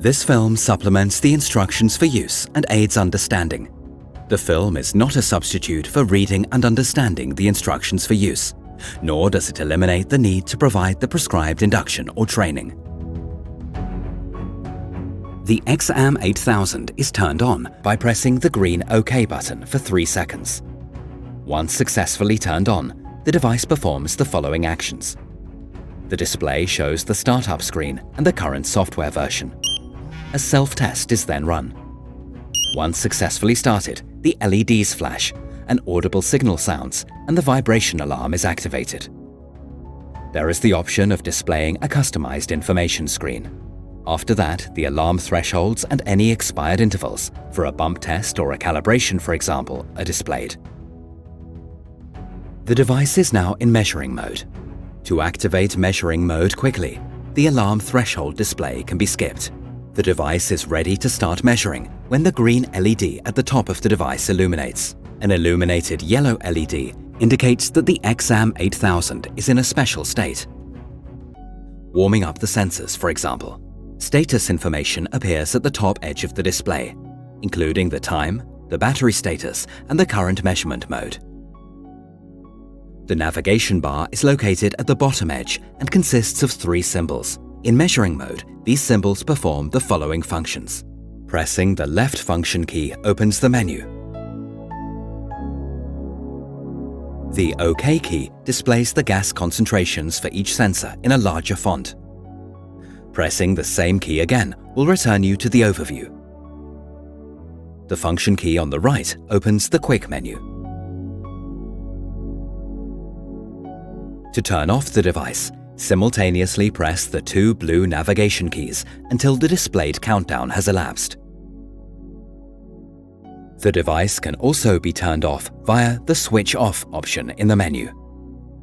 This film supplements the instructions for use and aids understanding. The film is not a substitute for reading and understanding the instructions for use, nor does it eliminate the need to provide the prescribed induction or training. The X-am 8000 is turned on by pressing the green OK button for 3 seconds. Once successfully turned on, the device performs the following actions. The display shows the startup screen and the current software version. A self-test is then run. Once successfully started, the LEDs flash, an audible signal sounds, and the vibration alarm is activated. There is the option of displaying a customized information screen. After that, the alarm thresholds and any expired intervals, for a bump test or a calibration for example, are displayed. The device is now in measuring mode. To activate measuring mode quickly, the alarm threshold display can be skipped. The device is ready to start measuring when the green LED at the top of the device illuminates. An illuminated yellow LED indicates that the X-am 8000 is in a special state. Warming up the sensors, for example. Status information appears at the top edge of the display, including the time, the battery status, and the current measurement mode. The navigation bar is located at the bottom edge and consists of 3 symbols. In measuring mode, these symbols perform the following functions. Pressing the left function key opens the menu. The OK key displays the gas concentrations for each sensor in a larger font. Pressing the same key again will return you to the overview. The function key on the right opens the quick menu. To turn off the device, simultaneously press the 2 blue navigation keys until the displayed countdown has elapsed. The device can also be turned off via the Switch Off option in the menu.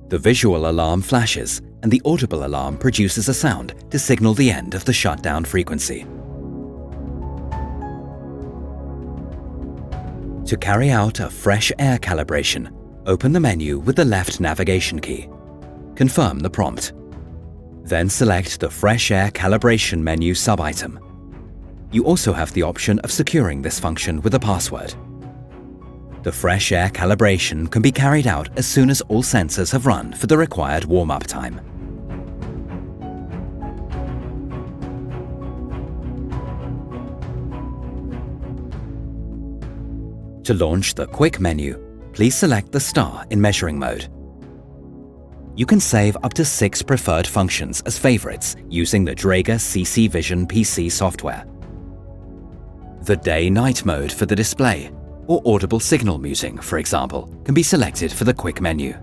The visual alarm flashes and the audible alarm produces a sound to signal the end of the shutdown frequency. To carry out a fresh air calibration, open the menu with the left navigation key. Confirm the prompt. Then select the Fresh Air Calibration menu sub-item. You also have the option of securing this function with a password. The fresh air calibration can be carried out as soon as all sensors have run for the required warm-up time. To launch the Quick menu, please select the star in measuring mode. You can save up to 6 preferred functions as favorites using the Dräger CC Vision PC software. The day-night mode for the display, or audible signal muting, for example, can be selected for the Quick menu.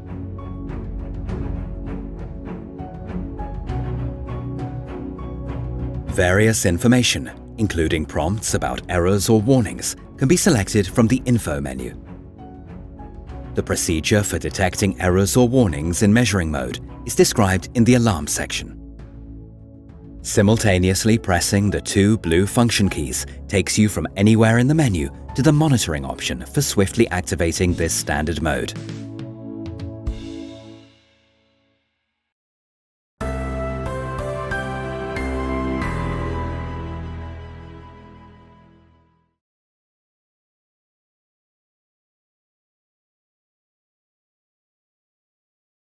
Various information, including prompts about errors or warnings, can be selected from the Info menu. The procedure for detecting errors or warnings in measuring mode is described in the Alarm section. Simultaneously pressing the 2 blue function keys takes you from anywhere in the menu to the Monitoring option for swiftly activating this standard mode.